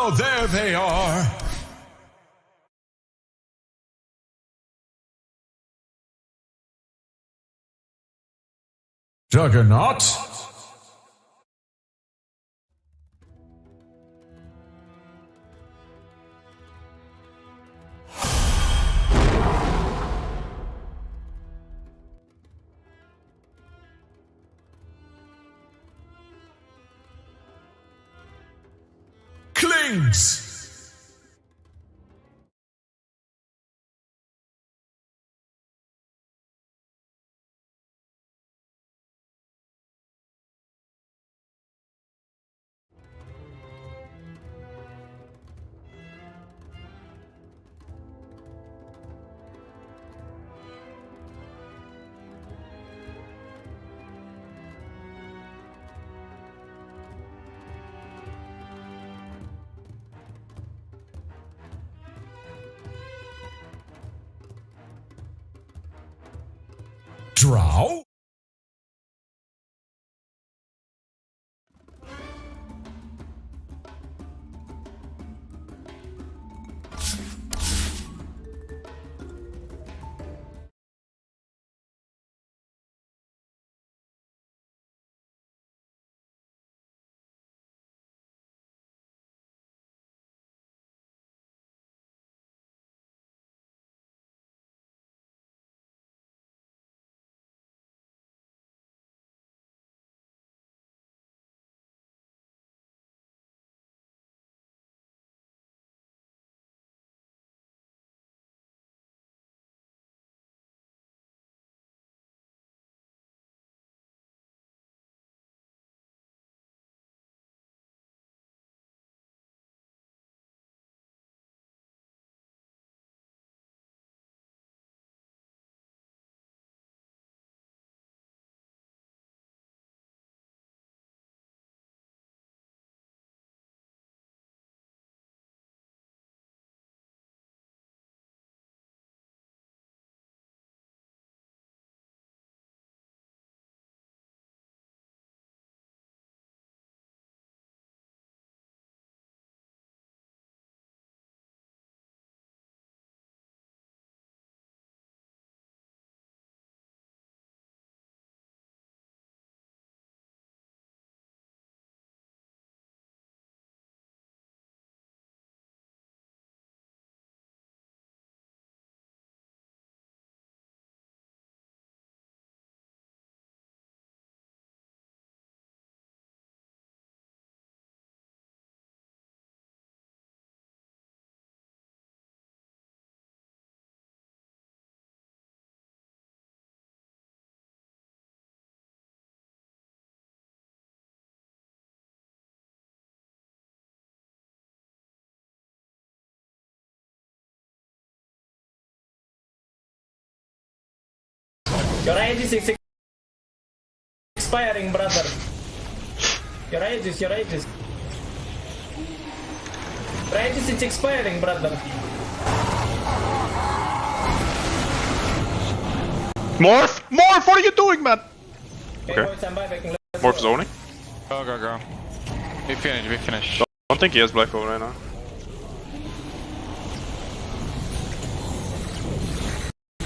Oh, there they are. Juggernaut? Klings! Drow? Your age is expiring, brother. Your age is expiring, brother. Morph! Morph! What are you doing, man? Okay, boys, I'm buyback. Morph zoning. Go. We finish. Don't think he has black hole right now.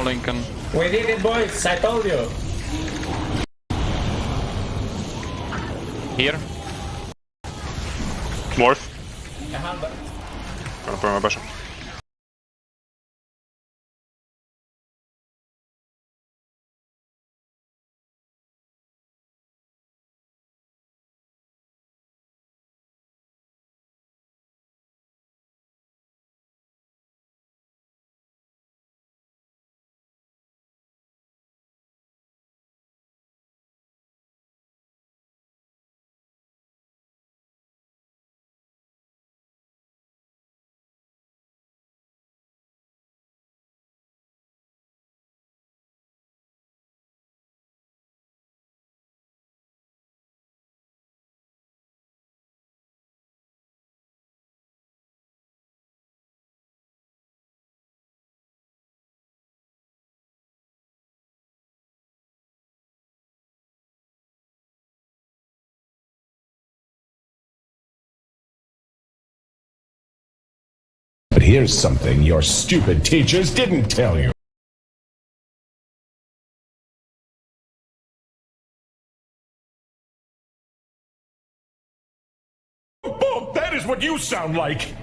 Lincoln. We did it, boys. I told you. Here. Morph. A halberd. Gonna put my bastion. But here's something your stupid teachers didn't tell you. Bob, that is what you sound like!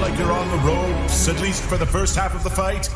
Like you're on the ropes, at least for the first half of the fight.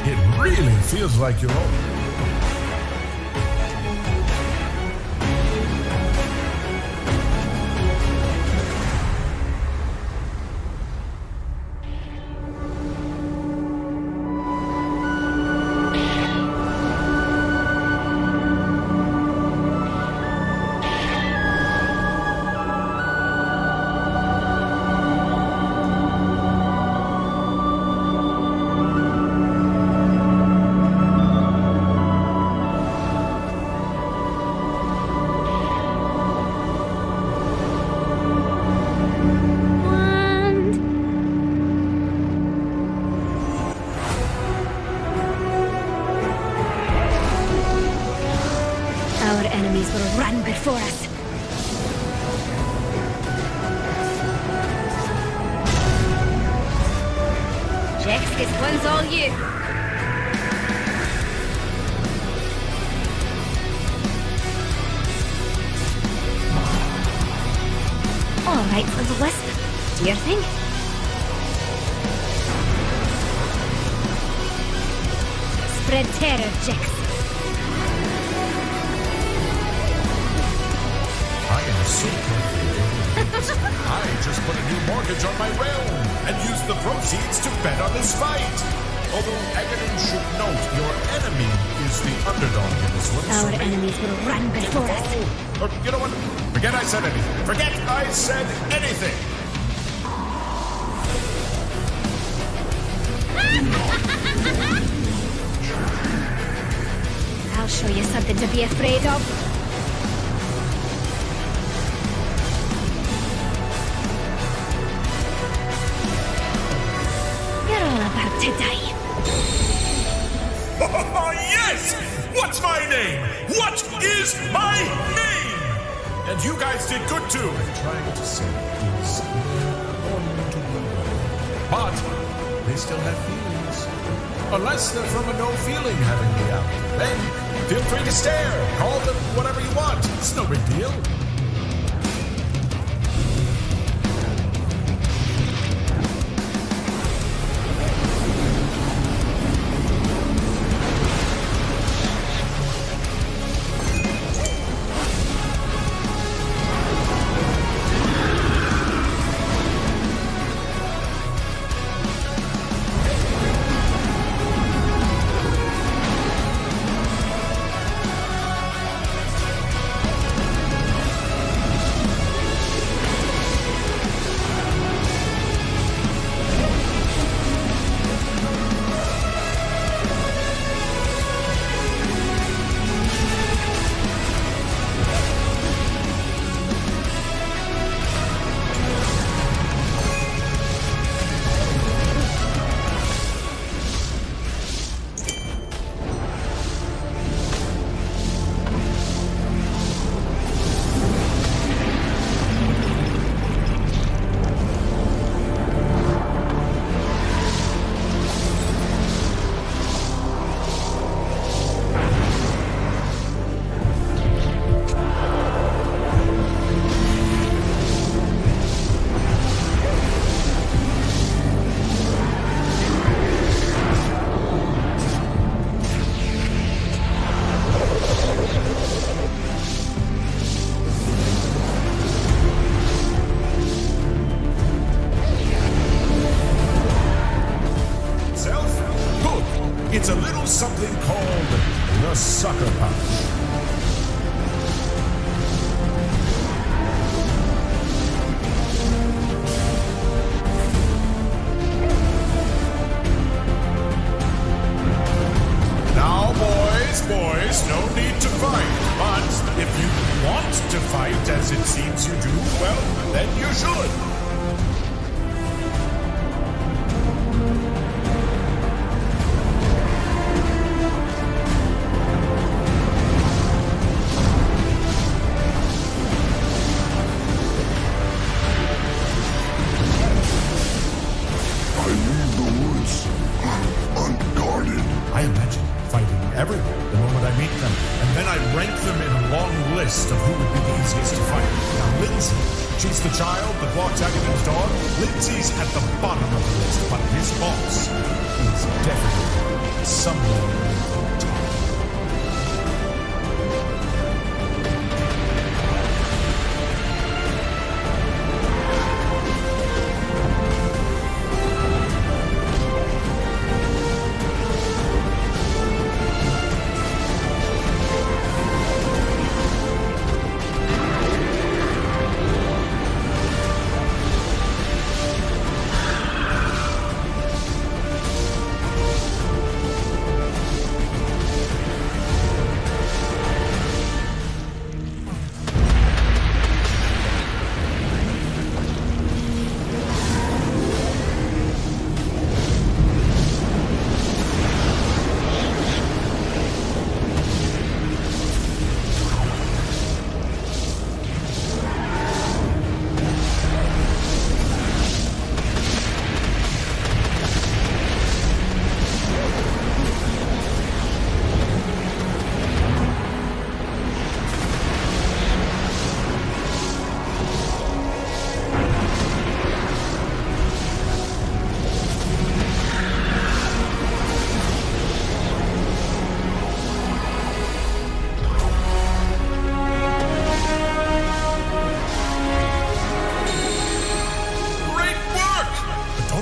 It really feels like your own. Our enemies will run before us. Jex, this one's all you. All right, little wisp. Do your thing. Spread terror, Jex. I am so confused. I just put a new mortgage on my realm and used the proceeds to bet on this fight. Although Agadan should note, your enemy is the underdog in this one. Our enemies will run before us. Oh, you know what? Forget I said anything. Forget I said anything. I'll show you something to be afraid of. You're all about to die. Oh, yes! What's my name? What is my name? And you guys did good too. Trying to say is going to be well. But they still have feelings. Unless they're from a no-feeling having reality. Then feel free to stare. Call them whatever you want. It's no big deal. It's a little something called the sucker punch. Now, boys, no need to fight. But if you want to fight, as it seems you do, well, then you should. I leave the woods unguarded. I imagine fighting everyone the moment I meet them, and then I rank them in a long list of who would be the easiest to fight. Now, Lindsay, she's the child that walks out of his dog. Lindsay's at the bottom of the list, but his boss is definitely somewhere at the top.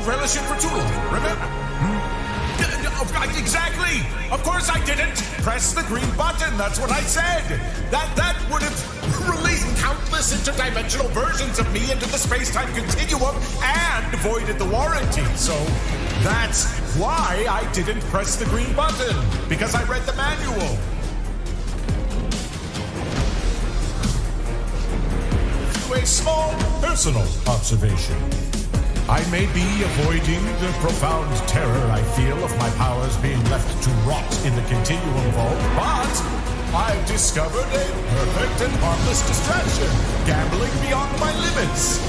Relish it for too long, remember? Exactly! Of course I didn't! Press the green button, that's what I said! That would have released countless interdimensional versions of me into the space-time continuum and voided the warranty, so that's why I didn't press the green button, because I read the manual. A small personal observation. I may be avoiding the profound terror I feel of my powers being left to rot in the continuum vault, but I've discovered a perfect and harmless distraction, gambling beyond my limits.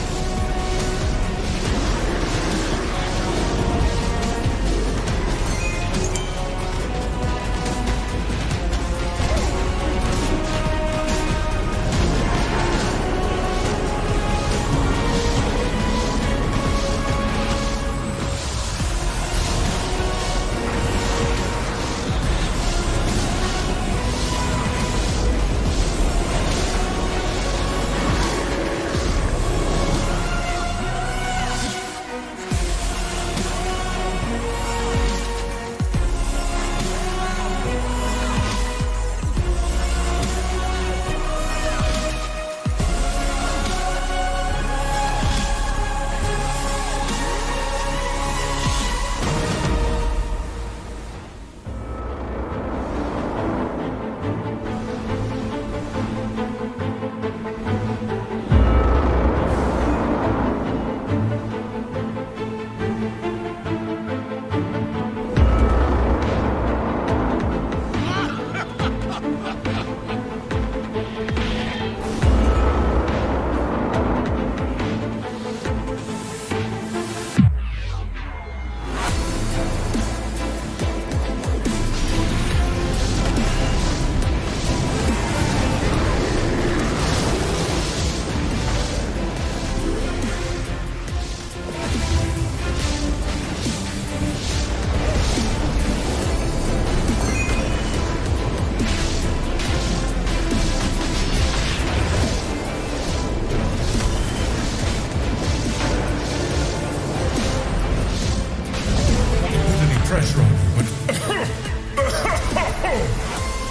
Pressure on you, but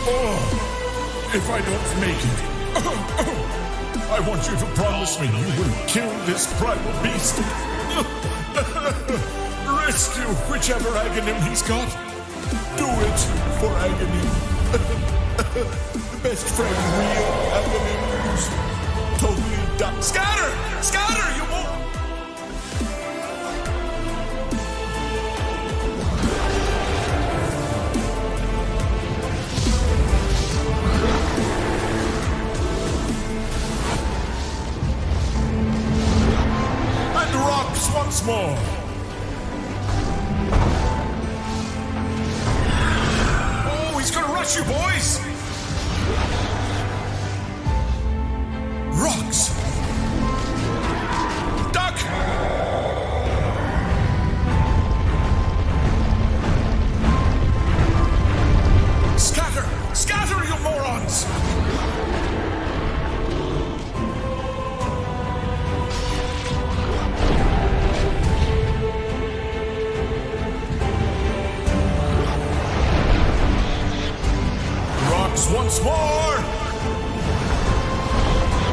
Oh, if I don't make it, I want you to promise me you will kill this primal beast. Rescue whichever Aghanim he's got. Do it for Aghanim. Best friend, real Aghanim, who's totally done. Scatter! Scatter, you won't! And rocks once more. Oh, he's gonna rush you, boys! Rocks! Duck! Scatter! Scatter, you morons! Rocks once more!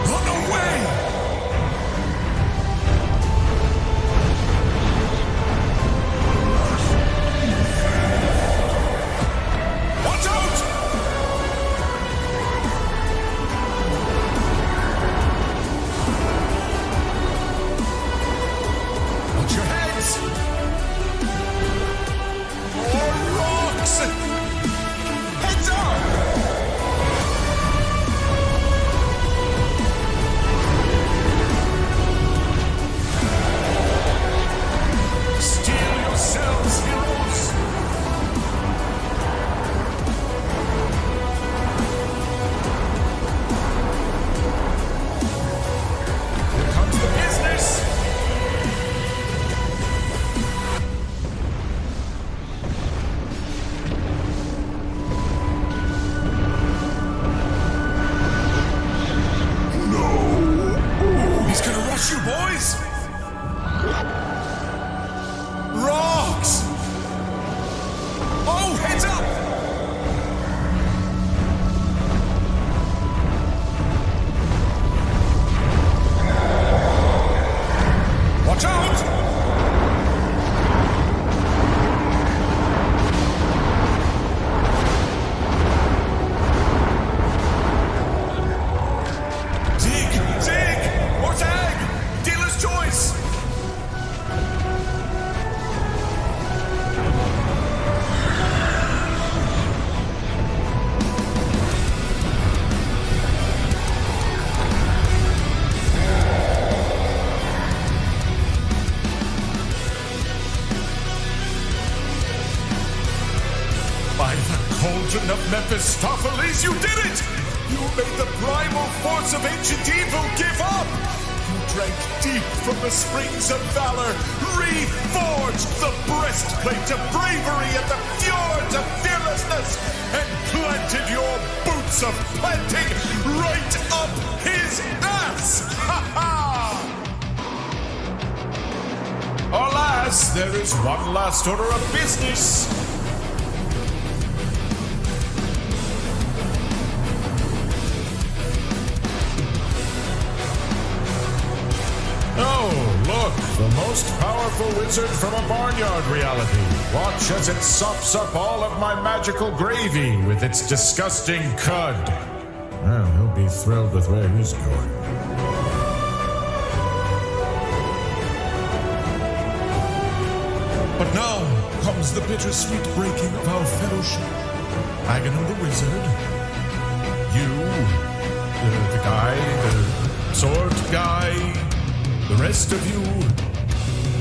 Run away! Watch out! Watch your heads! More rocks! Heads up! Steel yourselves, heroes! Here comes the business! He's gonna rush you, boys! Rocks! Oh, heads up! Watch out! Zig! Zig! Or tag! Dealer's choice! By the cauldron of Mephistopheles, you did it! You made the primal force of ancient evil give up! You drank deep from the springs of valor, reforged the breastplate of bravery and the fjords of fearlessness, and planted your boots of planting right up his ass! Ha ha! Alas, there is one last order of business. Oh, look, the most powerful wizard from a barnyard reality. Watch as it sops up all of my magical gravy with its disgusting cud. Well, he'll be thrilled with where he's going. But now comes the bittersweet breaking of our fellowship. Aghanim the wizard, you, the guy, the sword guy, the rest of you.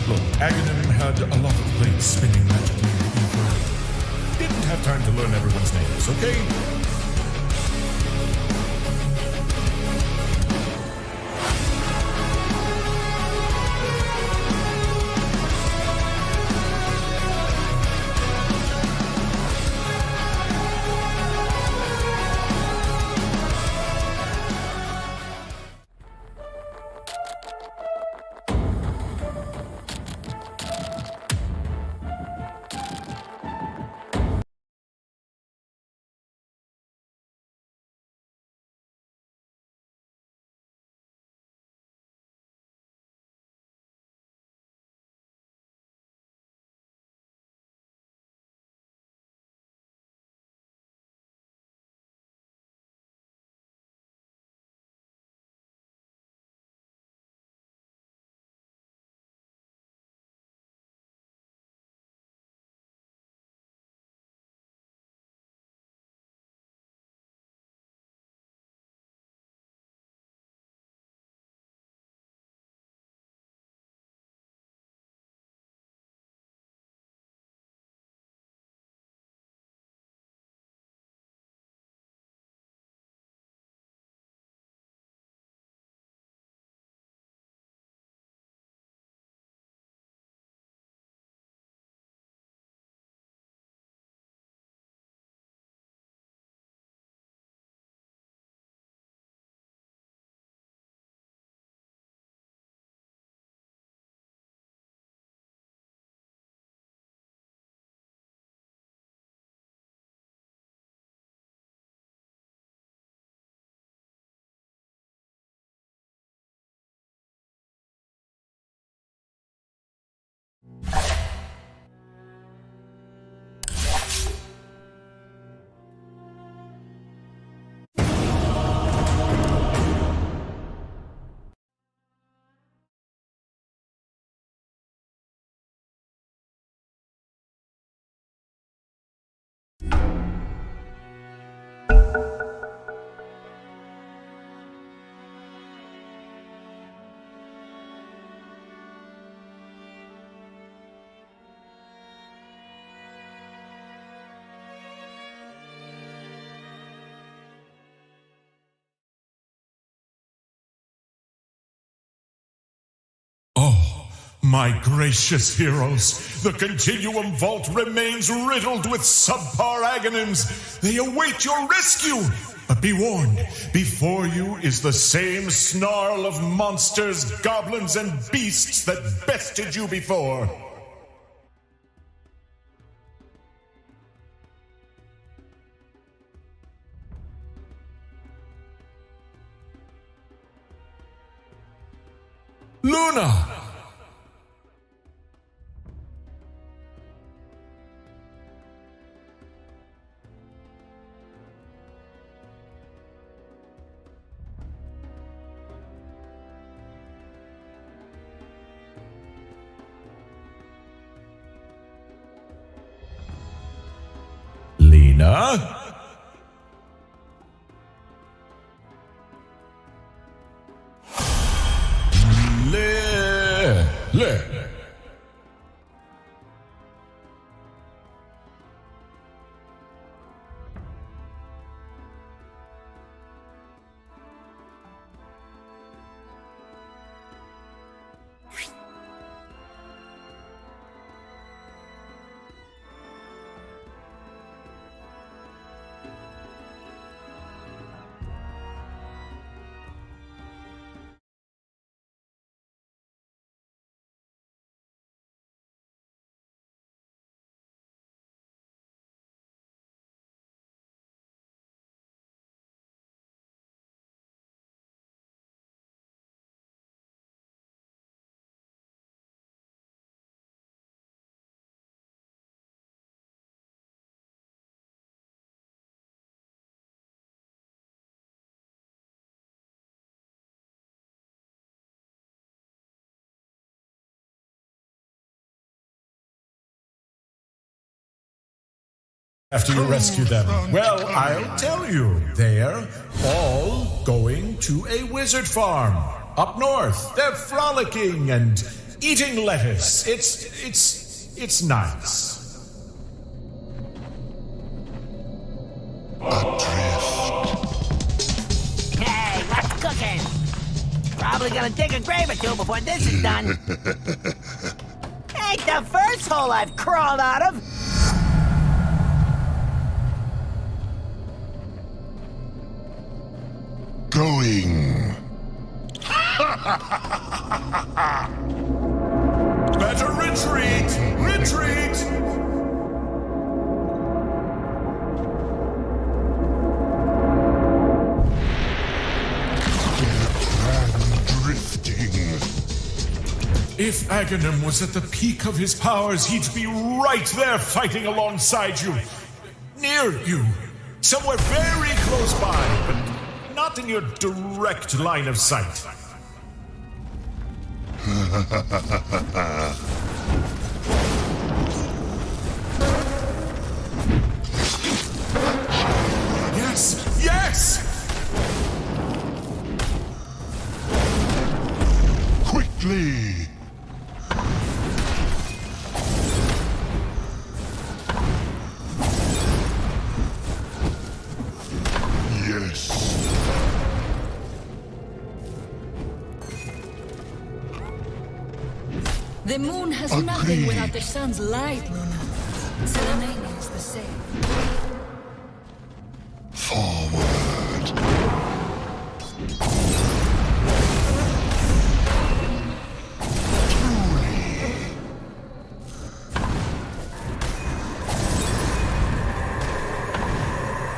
Look, Aghanim had a lot of plates spinning magically in the ether. Didn't have time to learn everyone's names, okay? My gracious heroes, the Continuum Vault remains riddled with subpar agonyms. They await your rescue. But be warned, before you is the same snarl of monsters, goblins, and beasts that bested you before. Luna! Lena? Le. After you rescue them? Well, I'll tell you. They're all going to a wizard farm up north. They're frolicking and eating lettuce. It's nice. Hey, what's cooking? Probably gonna dig a grave or two before this is done. Ain't the first hole I've crawled out of. Going. Better retreat! Retreat! Drifting. If Aghanim was at the peak of his powers, he'd be right there fighting alongside you. Near you. Somewhere very close by, but not in your direct line of sight. Yes! Yes! Quickly! Yes. The moon has Agreed. nothing without the sun's light, Luna. Selenania is the same. Forward. Truly.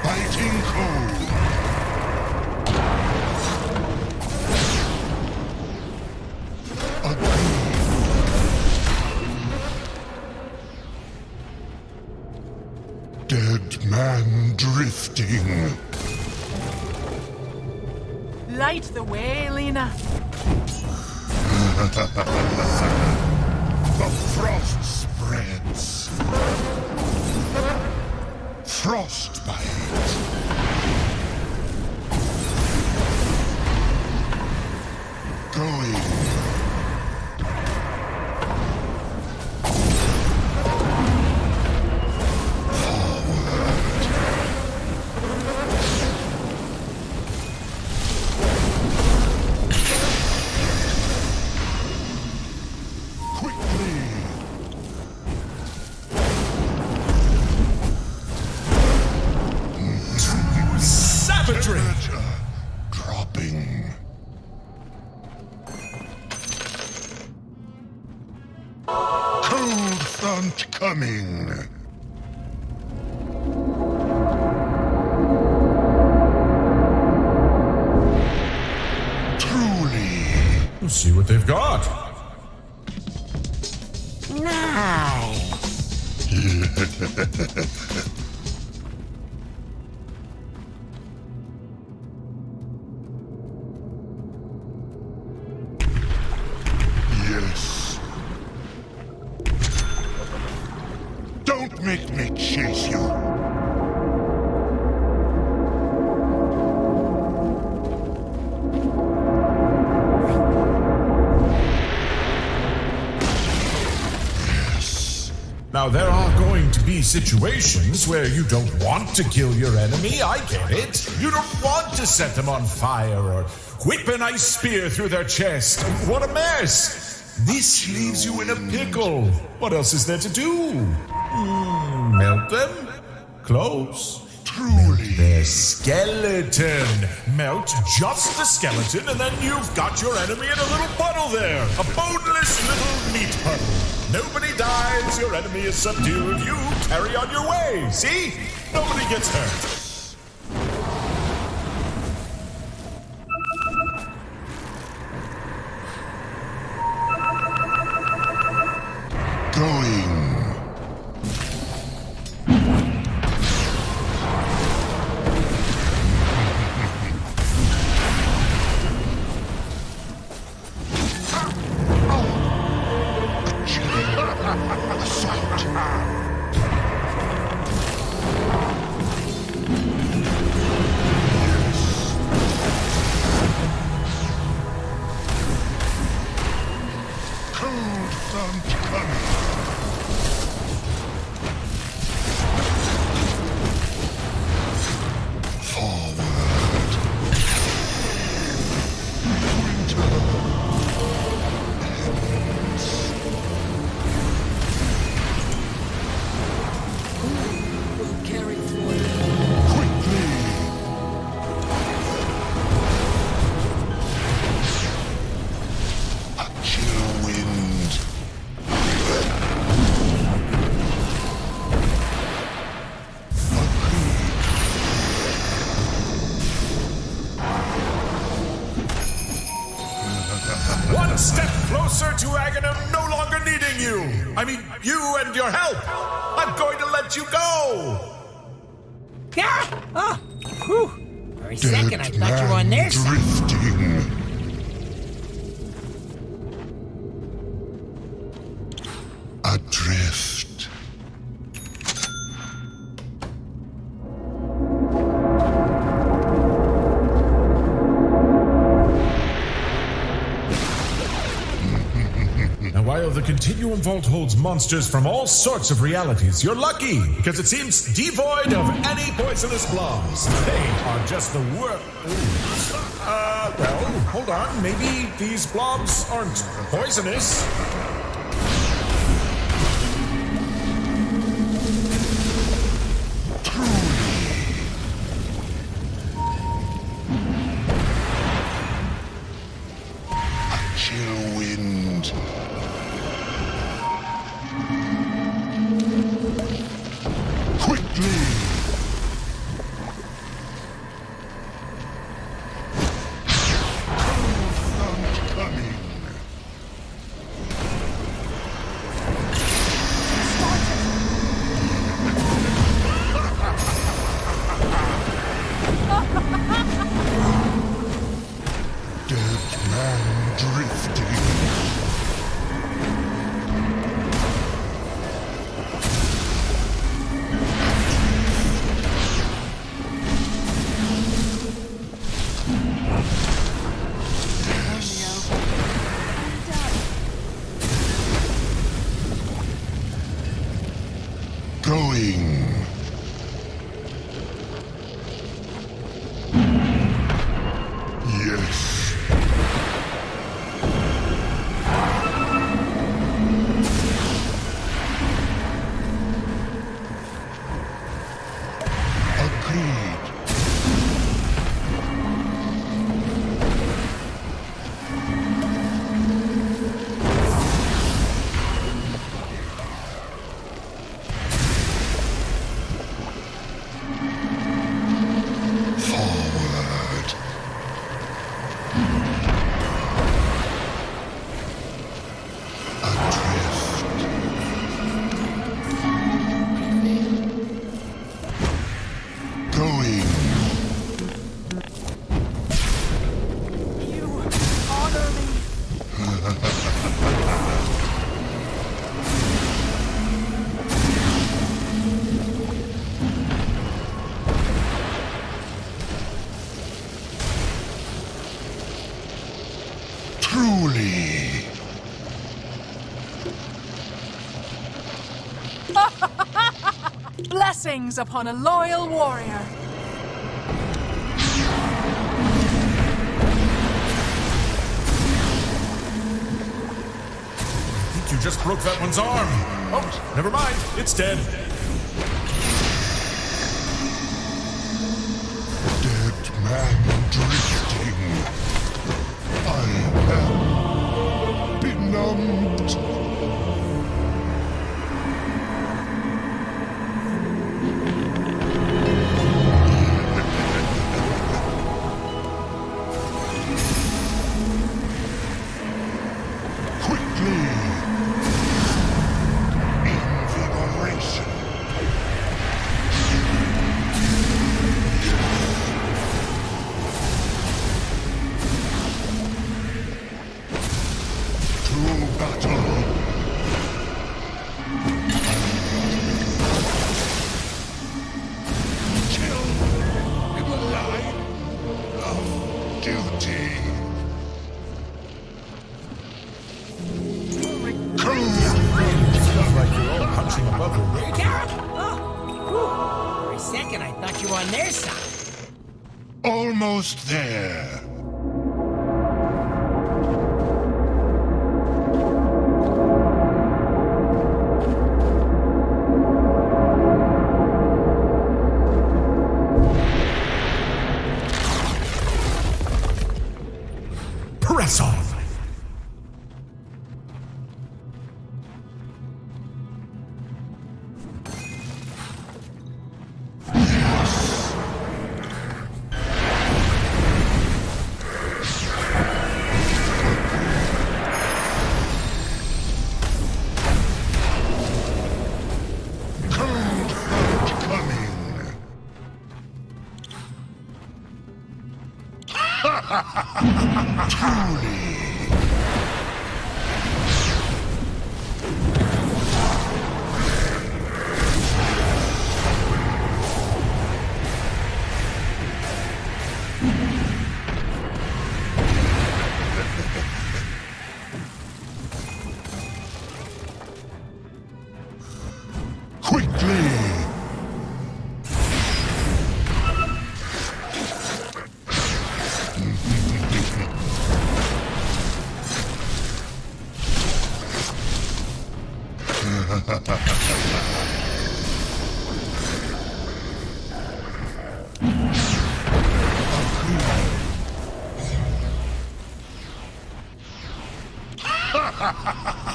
Biting cold. Dead man drifting. Light the way, Lena. The frost spreads. Frostbite. Going. front coming. Truly. Let's see what they've got. Nice. Yes. Don't make me chase you. Now, there are going to be situations where you don't want to kill your enemy. I get it. You don't want to set them on fire or whip an ice spear through their chest. What a mess. This leaves you in a pickle. What else is there to do? Melt them? Close. Truly. Their skeleton. Melt just the skeleton, and then you've got your enemy in a little puddle there. A boneless little meat puddle. Nobody dies, your enemy is subdued, you carry on your way. See? Nobody gets hurt. Going. Cold front coming. Forward. Winter ends. Will carry forth. Quickly. A chill wind. One step closer to Aghanim no longer needing you. I mean, you and your help. I'm going to let you go. Yeah? Oh, whew. For a second, I Dead thought you were on their man side. drifting. Adrift. Now, while the Continuum Vault holds monsters from all sorts of realities, you're lucky because it seems devoid of any poisonous blobs. They are just the worst. Well, hold on. Maybe these blobs aren't poisonous. Chill wind. Quickly. Front coming. Dead man drifting. Going. Yes. Agreed. Blessings upon a loyal warrior. I think you just broke that one's arm. Oh, never mind. It's dead. Dead man drifting. I am benumbed. Quickly. Invigoration. To battle. Kill in the line of duty. Feels like you're all punching above your weight. Garrett? Oh. For a second, I thought you were on their side. Almost there. Press on. Cold front coming. Truly. Quickly.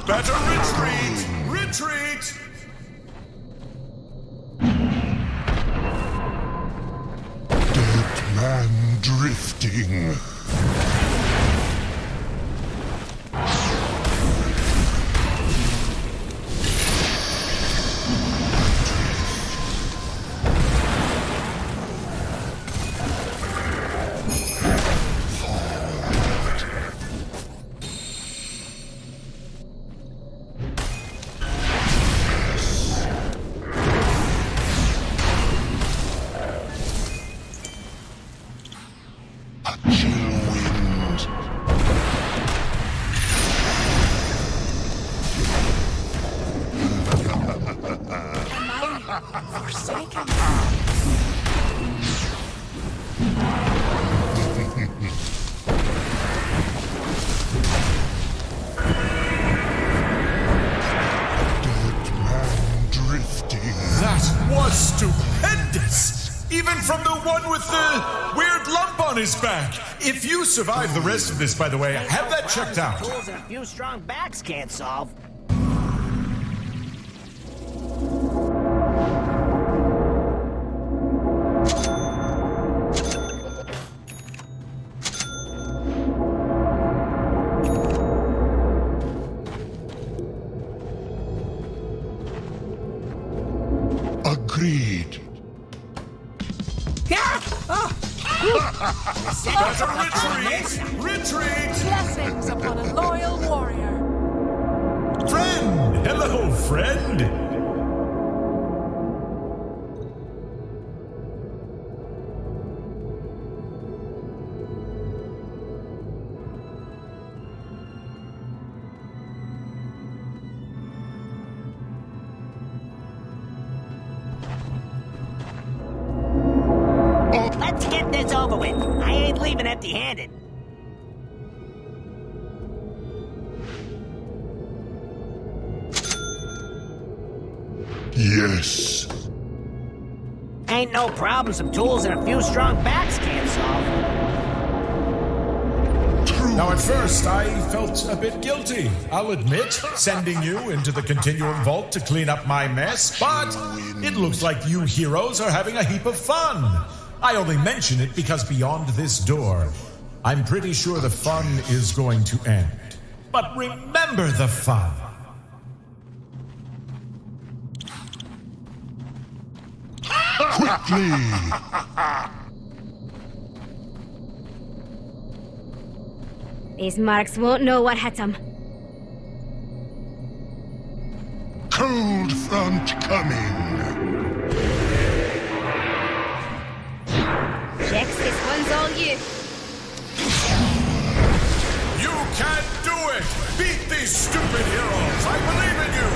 Better retreat! Retreat! Dead man drifting. A chill wind. Forsaken. Dead man drifting. That was stupendous! Even from the one with the weird lump on his back. If you survive the rest of this, by the way, have that checked out. Tools and a few strong backs can't solve. Agreed. Garrett! Oh. Better retreat! Retreat! Blessings upon a loyal warrior. Friend! Hello, friend! this over with. I ain't leaving empty-handed. Yes. Ain't no problem some tools and a few strong backs can't solve. Now, at first, I felt a bit guilty, I'll admit, sending you into the Continuum Vault to clean up my mess, but it looks like you heroes are having a heap of fun. I only mention it because beyond this door, I'm pretty sure the fun is going to end. But remember the fun. Quickly! These marks won't know what hit them. Cold front coming! Jax, this one's all you. You can do it! Beat these stupid heroes! I believe in you!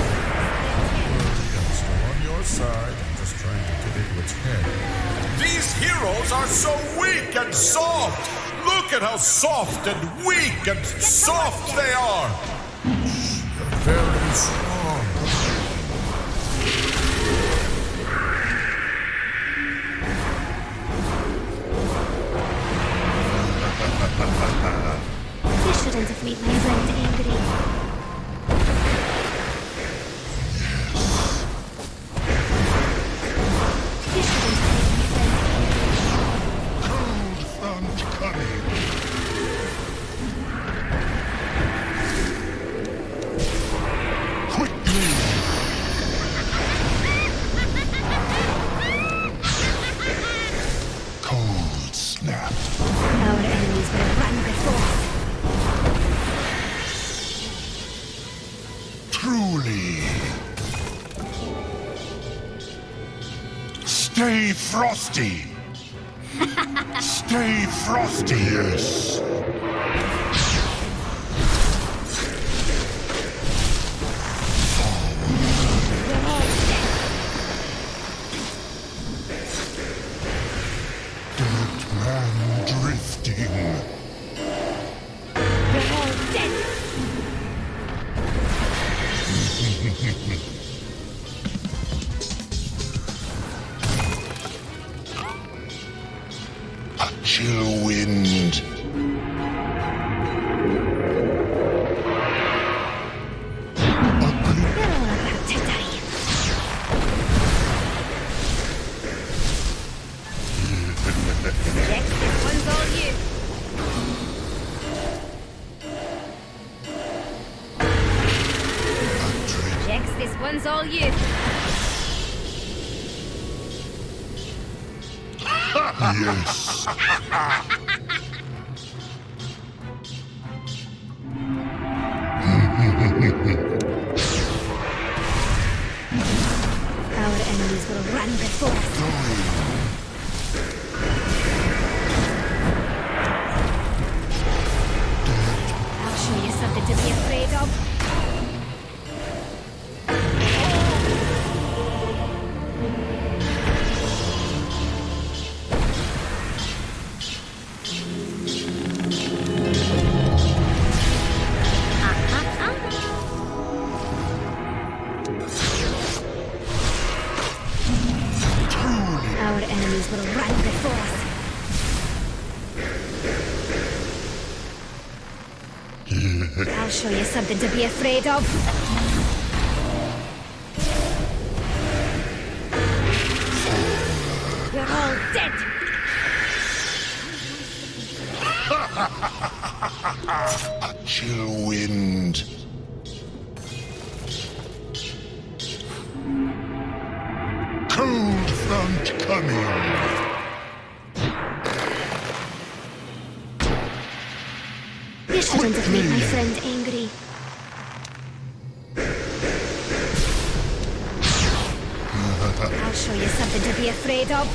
I'm still on your side. I'm just trying to get into its head. These heroes are so weak and soft! Look at how soft and weak and soft they are! They're very strong. You shouldn't have made my friend angry. You shouldn't have made my friend Cold front coming! Quickly! Cold snap! Our enemies will run before us. Truly! Stay frosty! Stay frosty, yes! Dead man drifting. We're all dead. A chill wind. You're all about to die. Jax, this one's all you. Jax, this one's all you. Yes. Our enemies will run before us. I'll show you something to be afraid of. Our enemies will run before us. I'll show you something to be afraid of. You're all dead. A chill wind. Cold front coming. You shouldn't have made my friend angry. I'll show you something to be afraid of.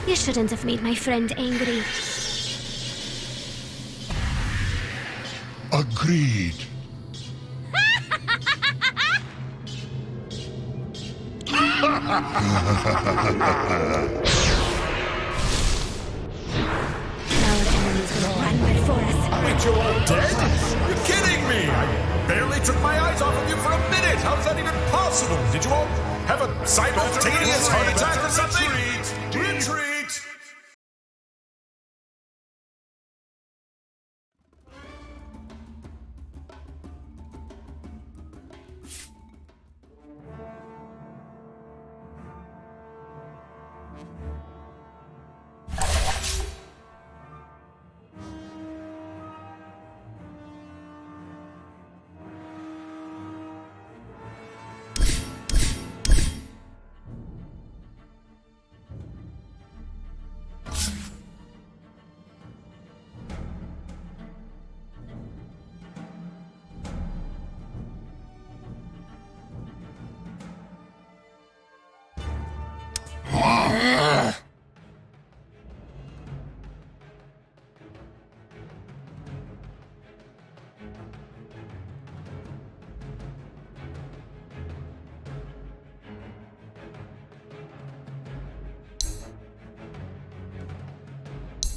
You shouldn't have made my friend angry. Agreed. enemies will run before us. Wait, you're all dead? You're kidding me! I barely took my eyes off of you for a minute! How's that even possible? Did you all have a simultaneous heart attack or something? Retreat!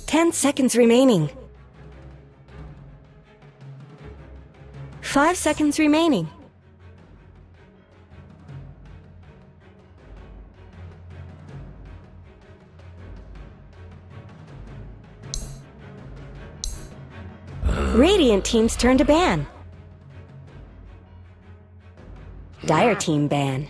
10 seconds remaining. 5 seconds remaining. Radiant team's turn to ban. Dire team ban.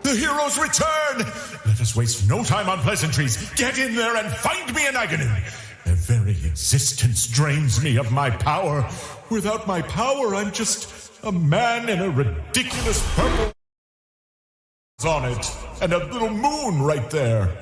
The heroes return! Let us waste no time on pleasantries. Get in there and find me an Aghanim. Their very existence drains me of my power. Without my power, I'm just a man in a ridiculous purple on it, and a little moon right there.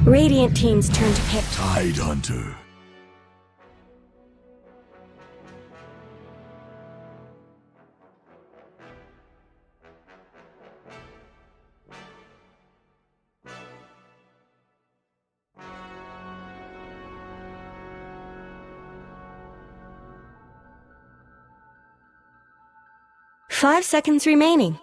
Radiant team's turn to pick. Tide Hunter. Five seconds remaining.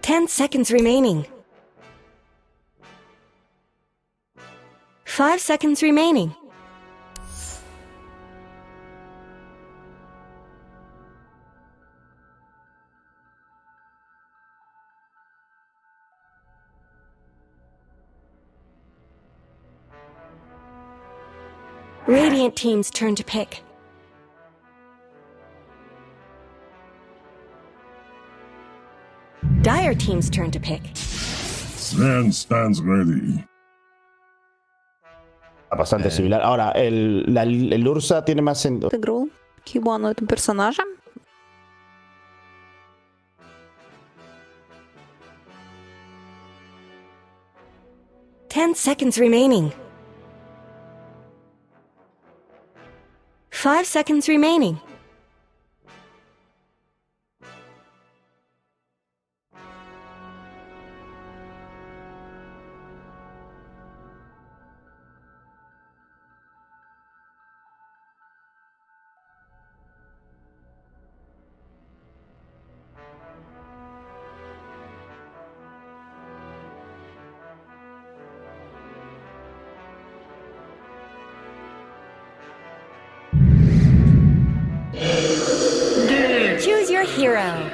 10 seconds remaining. 5 seconds remaining. Radiant team's turn to pick. Dire team's turn to pick. Sven stands ready. Bastante similar. Ahora, el Ursa tiene más sentido. Игру Кибану этим персонажем. Ten seconds remaining. 5 seconds remaining. Choose your hero.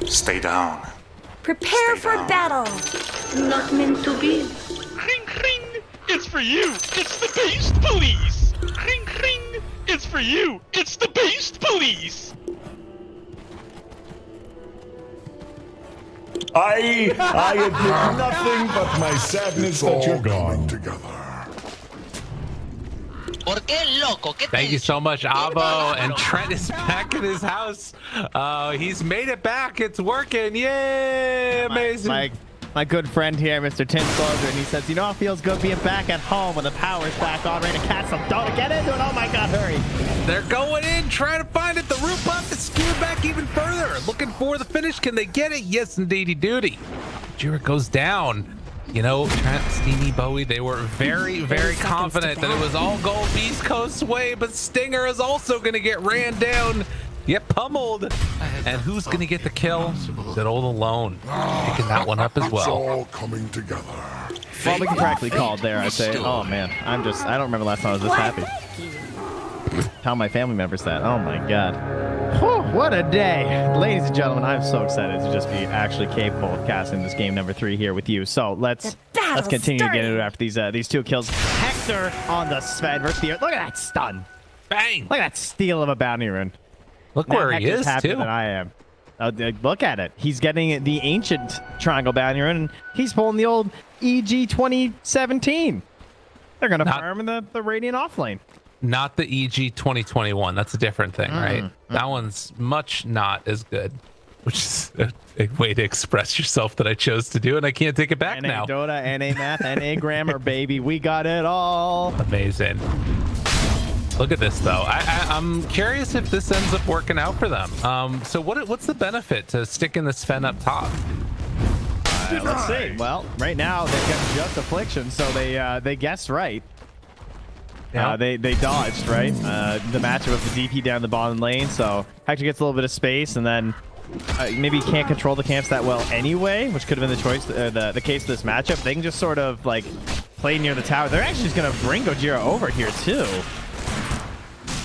Stay down. Prepare for battle. Not meant to be. Ring ring! It's for you! It's the Beast Police! Ring ring! It's for you! It's the Beast Police! I admit nothing but my sadness that you're gone. Thank you so much, Avo. And Trent is back in his house. He's made it back. It's working. Yay! Amazing. My good friend here, Mr. Tin Soldier, and he says, you know how it feels good being back at home when the power's back on, ready to catch some dough to get into it? Oh my god, hurry. They're going in, trying to find it. The root buff is skewed back even further. Looking for the finish. Can they get it? Yes, indeedy duty. Jira goes down. You know, Trent, Steamy, Bowie, they were very, very confident that it was all gold Beast Coast's way, but Stinger is also going to get ran down, get pummeled. And who's going to get the kill? Good old Alone, picking that one up as well. It's all coming together. Well, we can correctly called there, I'd say. Oh man, I don't remember last time I was this happy. Tell my family members that. Oh my god. Whew, what a day. Ladies and gentlemen, I'm so excited to just be actually capable of casting this game number 3 here with you. So let's continue to get into it after these 2 kills. Hector on the Sven versus the... Look at that stun. Bang! Look at that steal of a bounty rune. Look Now where he Hector's is, happier too. than I am. Look at it. He's getting the ancient triangle bounty rune, and he's pulling the old EG 2017. They're going to farm in the Radiant offlane. Not the EG 2021. That's a different thing, right? That one's much not as good, which is a way to express yourself that I chose to do, and I can't take it back now. NA Dota, NA Math, NA Grammar, baby. We got it all. Amazing. Look at this, though. I'm curious if this ends up working out for them. So what's the benefit to sticking the Sven up top? Let's see. Well, right now they've got just Affliction, so they guessed right. Yeah. They dodged, right? The matchup of the DP down the bottom lane, so Hector gets a little bit of space, and then maybe he can't control the camps that well anyway, which could have been the choice, the case of this matchup. They can just sort of like play near the tower. They're actually just gonna bring Gojira over here too.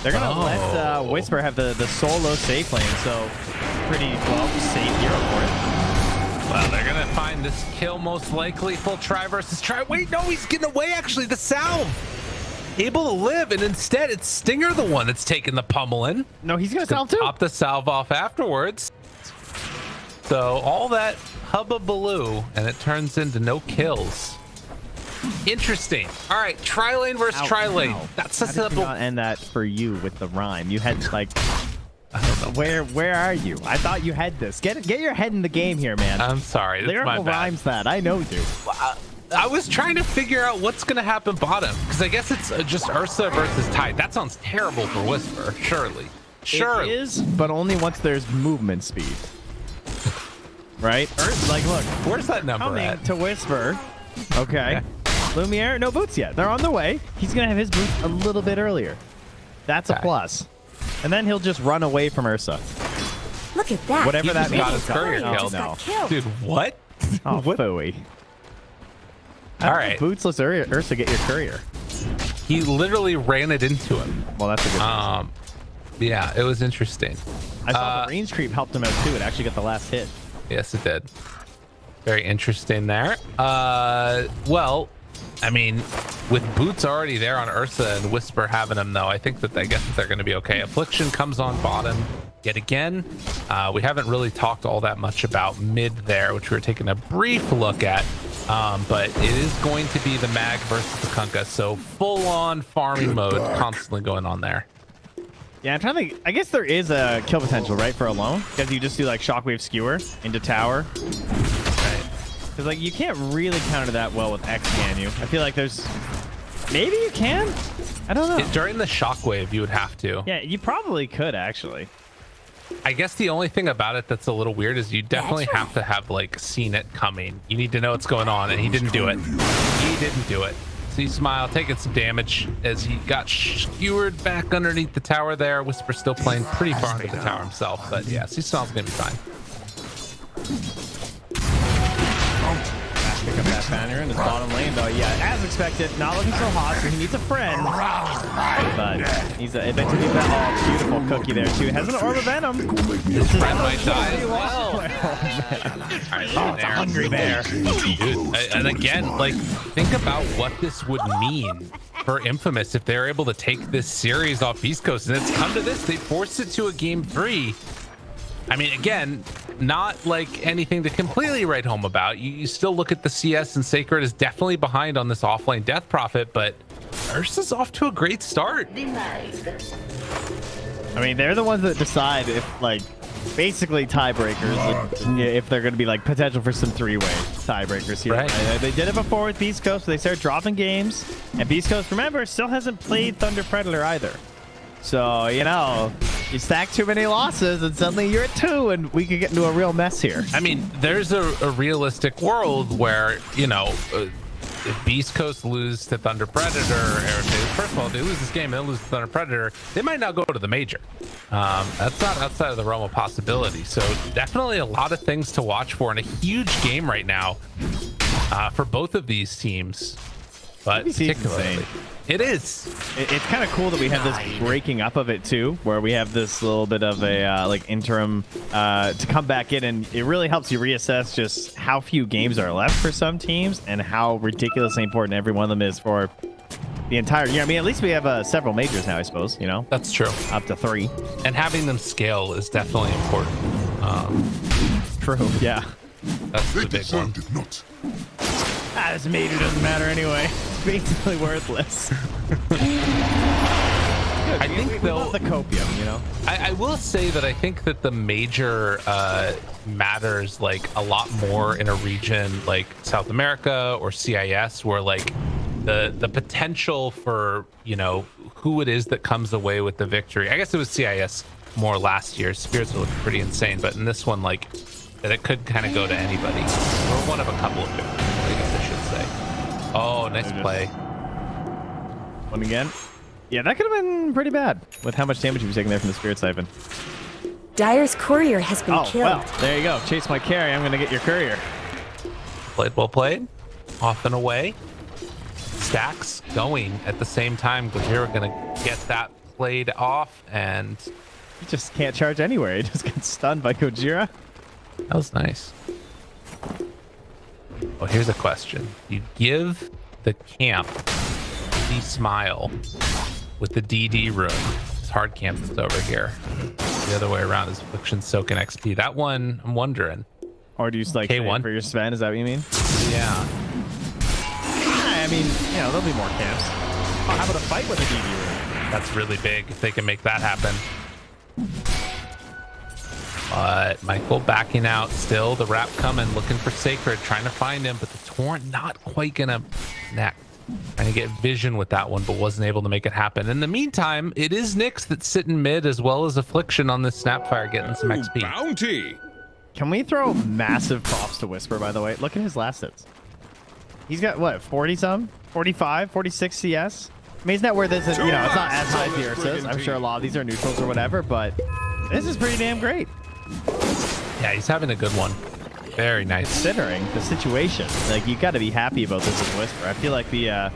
They're gonna let Whisper have the solo safe lane, so pretty well safe hero for it. Well, they're gonna find this kill most likely. Full try versus try. Wait, no, he's getting away. Actually, the salve. Able to live, and instead it's Stinger the one that's taking the pummeling. No, he's gonna salve too. Pop the salve off afterwards. So all that hubba-baloo, and it turns into no kills. Interesting. All right, tri-lane versus tri-lane. That's a simple. Not end that for you with the rhyme. You had like, I don't know, where are you? I thought you had this. Get your head in the game here, man. I'm sorry. That's Lyrical my bad. rhymes that. I know you. I was trying to figure out what's going to happen bottom, because I guess it's just Ursa versus Tide. That sounds terrible for Whisper, surely. It is, but only once there's movement speed. Right? Like, look. Where's that number coming at? to Whisper. Okay. Lumiere, no boots yet. They're on the way. He's going to have his boots a little bit earlier. That's a plus. And then he'll just run away from Ursa. Look at that. Whatever that means. Got his courier killed. No. Dude, what? Oh, phooey. All right. Bootsless Ursa, get your courier. He literally ran it into him. Well, that's a good yeah, it was interesting. I saw the range creep helped him out too. It actually got the last hit. Yes, it did. Very interesting there. Well, I mean, with boots already there on Ursa and Whisper having them, though, I think that I guess that they're going to be okay. Affliction comes on bottom yet again. We haven't really talked all that much about mid there, which we were taking a brief look at. But it is going to be the Mag versus the Kunkka, so full-on farming mode constantly going on there. Yeah, I'm trying to think. I guess there is a kill potential, right, for alone? Because you just do like Shockwave Skewer into tower. Right. Because like you can't really counter that well with X, can you? I feel like there's... Maybe you can? I don't know. During the Shockwave, you would have to. Yeah, you probably could, actually. I guess the only thing about it that's a little weird is you definitely have to have like seen it coming. You need to know what's going on, and he didn't do it. He didn't do it. See Smile taking some damage as he got skewered back underneath the tower there. Whisper still playing pretty far under the tower himself, but yeah, see Smile's gonna be fine. Pick up that banner in his bottom lane, though. Yeah, as expected, not looking so hot, so he needs a friend. But he's eventually that beautiful cookie there too. Has an Orb of Venom. His friend might die as well. Oh, it's a hungry bear. Dude, and again, like, think about what this would mean for Infamous if they're able to take this series off Beast Coast, and it's come to this. They forced it to a game 3. I mean, again, not like anything to completely write home about. You still look at the CS, and Sacred is definitely behind on this offlane Death Prophet, but Ursa's off to a great start. I mean, they're the ones that decide if, like, basically tiebreakers, if they're going to be, like, potential for some three-way tiebreakers here. Right. They did it before with Beast Coast, so they started dropping games. And Beast Coast, remember, still hasn't played Thunder Predator either. So, you know, you stack too many losses and suddenly you're at 2 and we could get into a real mess here. I mean, there's a realistic world where, you know, if Beast Coast lose to Thunder Predator, or first of all, if they lose this game and then lose to Thunder Predator, they might not go to the major. That's not outside of the realm of possibility. So definitely a lot of things to watch for, and a huge game right now for both of these teams. but TBC is particularly, insane. it is. It's kind of cool that we have this breaking up of it too, where we have this little bit of a like interim to come back in, and it really helps you reassess just how few games are left for some teams and how ridiculously important every one of them is for the entire year. I mean, at least we have several majors now, I suppose. You know, That's true. up to 3. And having them scale is definitely important. True. Yeah. That's They the big one. deserved it not. This major doesn't matter anyway. It's basically worthless. I think we though love the copium, you know. I will say that I think that the major matters like a lot more in a region like South America or CIS, where like the potential for, you know, who it is that comes away with the victory. I guess it was CIS more last year. Spirits looked pretty insane, but in this one, like, that it could kind of go to anybody, or one of a couple of victories, I guess I should say. Oh, nice play. One again. Yeah, that could have been pretty bad with how much damage he was taking there from the Spirit Siphon. Dyer's courier has been Oh, killed. well, there you go. Chase my carry. I'm going to get your courier. Played well played. Off and away. Stacks going at the same time. Gojira gonna get that played off, and He just can't charge anywhere. He just gets stunned by Gojira. that was nice. Oh, here's a question. You give the camp the smile with the DD room. It's hard camp that's over here. The other way around is Affliction Soak and XP. That one, I'm wondering. Or do you just like K1 for your Sven? Is that what you mean? Yeah. I mean, you know, there'll be more camps. Oh, how about a fight with a DD room? That's really big if they can make that happen. But Michael backing out still. The wrap coming, looking for Sacred, trying to find him, but the Torrent not quite gonna connect. Trying to get vision with that one, but wasn't able to make it happen. In the meantime, it is Nyx that's sitting mid, as well as Affliction on this Snapfire getting some XP. Bounty. Can we throw massive props to Whisper, by the way? Look at his last hits. He's got, what, 40-some? 45, 46 CS? I mean, isn't that where this is, you know, it's not as high as the Ursa's. I'm sure a lot of these are neutrals or whatever, but this is pretty damn great. Yeah, he's having a good one. Very nice. Considering the situation, like, you got to be happy about this as Whisper. I feel like the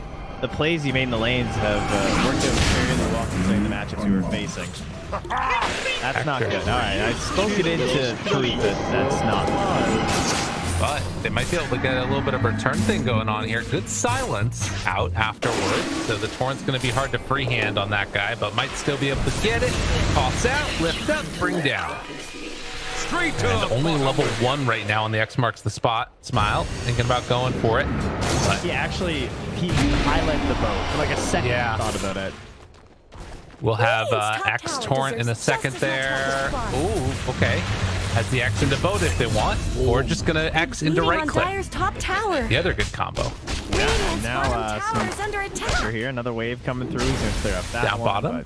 plays you made in the lanes have worked out extremely well considering the matchups you were facing. That's not good. All right, I spoke it into truth that that's not good. But they might be able to get a little bit of a return thing going on here. Good silence out afterward. So the Torrent's going to be hard to freehand on that guy, but might still be able to get it. Toss out, lift up, bring down. Straight to And only level 1 right now on the X marks the spot. Smile, thinking about going for it. But Yeah, actually, he highlighted the boat for like a second. Yeah. Thought about it. we'll have X Torrent in a second there. Ooh, okay. Has the X into boat if they want, or just gonna X into right click. Dyer's top tower. The other good combo. Radiant's now, bottom tower some is under attack. pressure here. Another wave coming through. He's gonna clear up that Down one, bottom.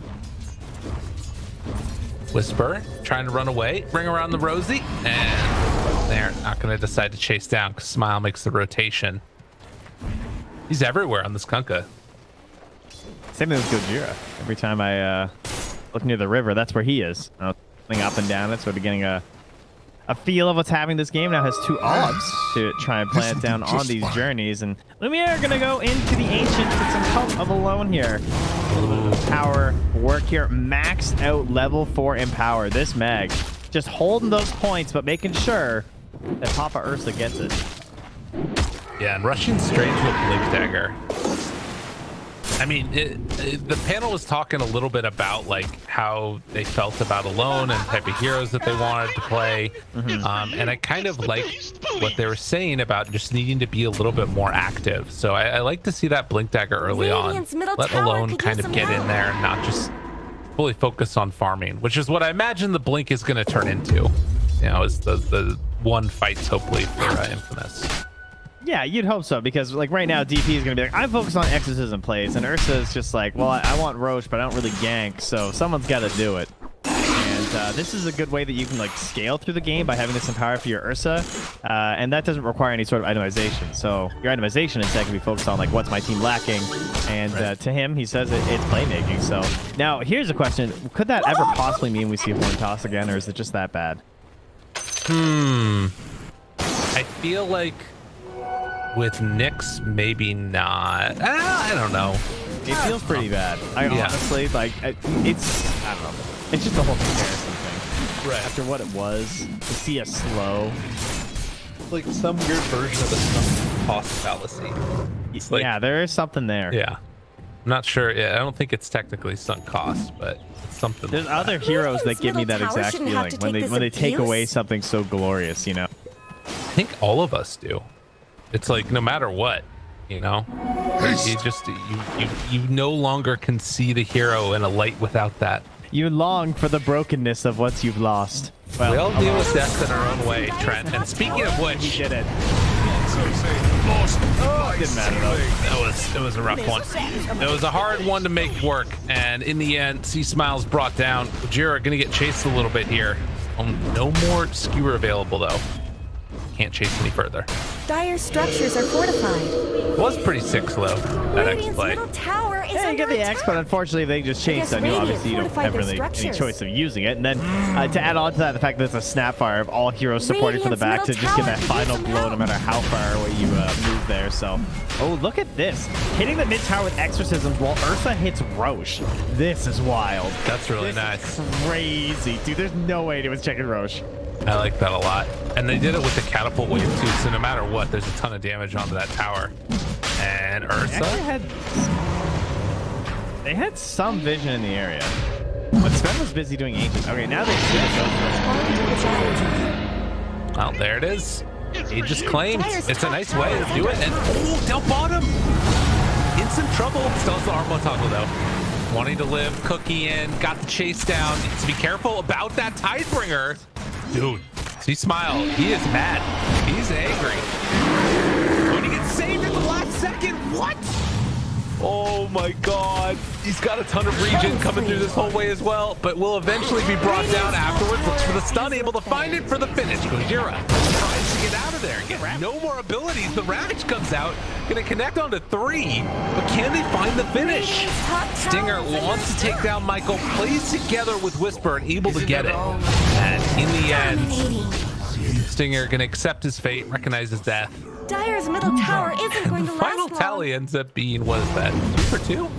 Whisper trying to run away, bring around the Rosie, and they're not going to decide to chase down because Smile makes the rotation. He's everywhere on this Kunkka. Same thing with Gojira. Every time I look near the river, that's where he is. Going up and down it, sort of getting a feel of what's happening this game. Now has 2 orbs to try and plant down on these journeys. And Lumiere going to go into the Ancient with some help of Alone here. A little bit of power work here. Maxed out level 4 Empower. This Mag just holding those points, but making sure that Papa Ursa gets it. Yeah, and rushing straight to a Blink Dagger. I mean, the panel was talking a little bit about like how they felt about Alone and type of heroes that they wanted to play. And I kind of like what they were saying about just needing to be a little bit more active. So I like to see that Blink Dagger early Radiant's on. middle Let tower Alone could kind use of some get in help. there and not just fully focus on farming, which is what I imagine the Blink is going to turn into. You know, is the one fights hopefully for Infamous. Yeah, you'd hope so, because like right now DP is gonna be like, I'm focused on exorcism plays, and Ursa is just like, well, I want Roche, but I don't really gank, so someone's got to do it. And this is a good way that you can like scale through the game by having this Empower for your Ursa, and that doesn't require any sort of itemization. So your itemization instead can be focused on like what's my team lacking, and to him he says it's playmaking. So now here's a question: could that ever possibly mean we see a Horn Toss again, or is it just that bad? I feel like With Nyx, maybe not. I don't know. It feels pretty bad. I honestly, like, it's, I don't know. It's just a whole comparison thing. Right. After what it was, to see a slow. Like some weird version of a sunk cost fallacy. Like, yeah, there is something there. Yeah. I'm not sure. Yeah, I don't think it's technically sunk cost, but it's something. There's like other heroes that give me that exact feeling when they take away something so glorious, you know? I think all of us do. It's like no matter what, you know, you just you no longer can see the hero in a light without that. You long for the brokenness of what you've lost. Well, we all deal with death in our own way, Trent. And speaking of which, he did it. Didn't matter though. It was a rough one. It was a hard one to make work, and in the end, Sea Smiles brought down. Jira gonna get chased a little bit here. No more skewer available though. Can't chase any further. Dire structures are fortified. It was pretty sick though. That X play. Tower is Yeah, you get the X, but unfortunately they just changed on you. Obviously, you don't have really any choice of using it. And then to add on to that, the fact that it's a snapfire of all heroes supporting from the back to just get that final blow, no matter how far away you move there. So, oh, look at this. Hitting the mid tower with exorcisms while Ursa hits Roche. This is wild. That's really nice. Crazy. Dude, there's no way he was checking Roche. I like that a lot. And they did it with the catapult wave too, so no matter what, there's a ton of damage onto that tower. And Ursa? They had some vision in the area. But Sven was busy doing ancient. Okay, now they see it. Well, there it is. Aegis claimed. It's a nice way to do it. And oh, down bottom. Instant trouble. Still has the Armo toggle though. Wanting to live, Cookie in, got the chase down. Needs to be careful about that Tidebringer. Dude, see Smile. He is mad. He's angry. When he gets saved at the last second. What? Oh my god. He's got a ton of regen coming through this whole way as well, but will eventually be brought down afterwards. Looks for the stun, able to find it for the finish. Gojira tries to get out of there. Get no more abilities. The Ravage comes out, gonna connect onto 3, but can they find the finish? Stinger wants to take down Michael, plays together with Whisper and able to get it. And in the end, Stinger gonna accept his fate, recognize his death. Dire's middle tower isn't going to last Final tally ends up being, what is that, 2 for 2?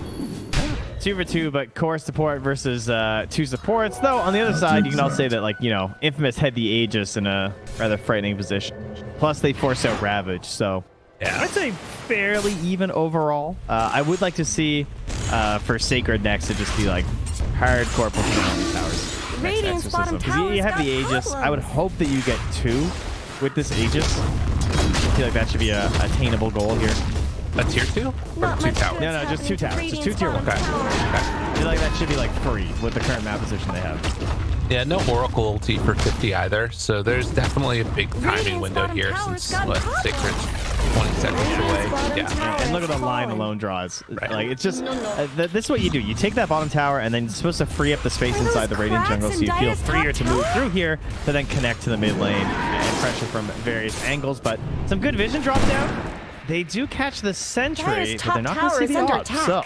2 for 2, but core support versus 2 supports. Though on the other side, you can also say that, like, you know, Infamous had the Aegis in a rather frightening position. Plus, they forced out Ravage, so yeah, I'd say fairly even overall. I would like to see for Sacred next to just be like hardcore pushing on these towers. Radiant's bottom tower. You have the Aegis. I would hope that you get 2 with this Aegis. I feel like that should be a attainable goal here. A tier 2? Or 2 towers? No, just 2 towers. Just 2 tier 1. Okay. I feel like that should be like free with the current map position they have. Yeah, no Oracle ulti for 50 either, so there's definitely a big timing window here since, what, Sacred's 20 seconds away. Yeah. And look at the line alone draws. Right. Like, it's just, this is what you do. You take that bottom tower, and then you're supposed to free up the space inside the Radiant jungle so you feel freer to move through here to then connect to the mid lane and pressure from various angles. But some good vision drop down. They do catch the sentry, but they're not going to see the AWP. So,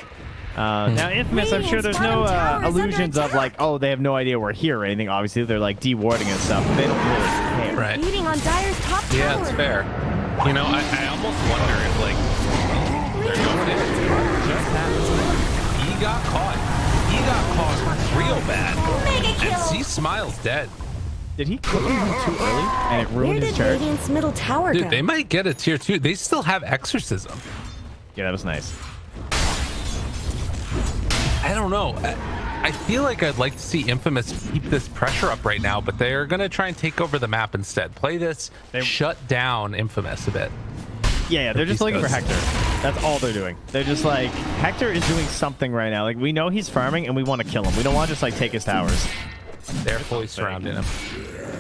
now Infamous, I'm sure there's no illusions of like, oh, they have no idea we're here or anything. Obviously, they're like dewarding and stuff. But they don't really care. Right. Beating on Dire's top tower. Yeah, it's fair. You know, I almost wonder if, like, they're going in. Just happened. He got caught. He got caught real bad. Mega kill. And see Smile's dead. Did he cook him too early? And it ruined his charge? Radiant's middle tower Dude, go? they might get a tier 2. They still have Exorcism. Yeah, that was nice. I don't know. I feel like I'd like to see Infamous keep this pressure up right now, but they're going to try and take over the map instead. Play this, shut down Infamous a bit. Yeah, they're just looking for Hector. That's all they're doing. They're just like, Hector is doing something right now. Like, we know he's farming, and we want to kill him. We don't want to just, like, take his towers. They're fully surrounding him.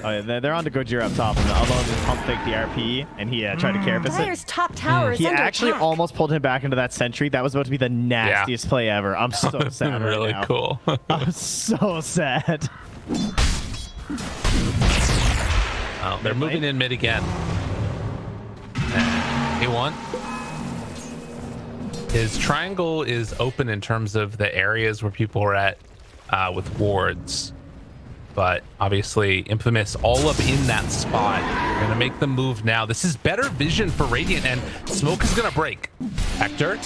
Oh, yeah, they're on to Gojira up top, and Alone just pump fake the RP, and he tried to carapace Dire's it. top tower is He under actually attack. almost pulled him back into that sentry. That was about to be the nastiest play ever. I'm so sad right really now. Cool. I'm so sad. Oh, they're moving in mid again. A1. His triangle is open in terms of the areas where people are at with wards. But obviously, Infamous all up in that spot. They're gonna make the move now. This is better vision for Radiant, and smoke is gonna break. Hector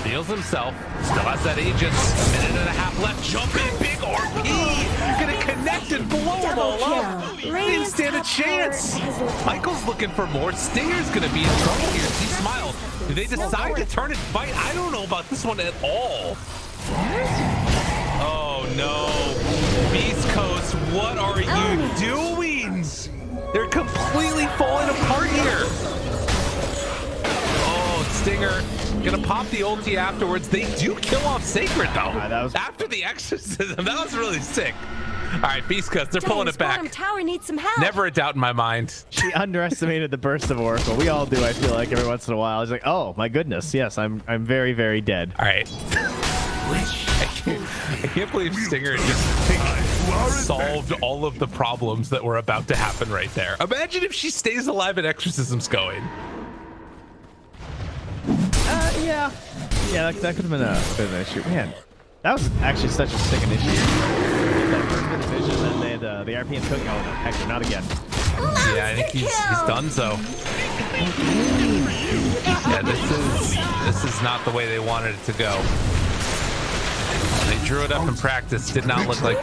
feels himself. Still has that Aegis. A minute and a half left. Jump in, big RP. Gonna connect and blow him all up. Didn't stand a chance. Michael's looking for more. Stinger's gonna be in trouble here. He smiles. Do they decide to turn and fight? I don't know about this one at all. Oh no. Beast Coast, what are you doing? They're completely falling apart here. Oh, Stinger gonna pop the ulti afterwards. They do kill off Sacred though. That was... After the exorcism, that was really sick. All right, Beast Coast, they're pulling it back. Tower needs some help. Never a doubt in my mind. She underestimated the burst of Oracle. We all do, I feel like, every once in a while. It's like, oh my goodness, yes, I'm very, very dead. All right. I can't believe Stinger just solved all of the problems that were about to happen right there. Imagine if she stays alive and Exorcism's going. Yeah, that could have been a bit of an issue. Man, that was actually such a sick initiative. That first bit of vision, and they had the RP and took out. Actually, not again. Yeah, I think he's done so. Yeah, this is not the way they wanted it to go. They drew it up in practice. Did not look like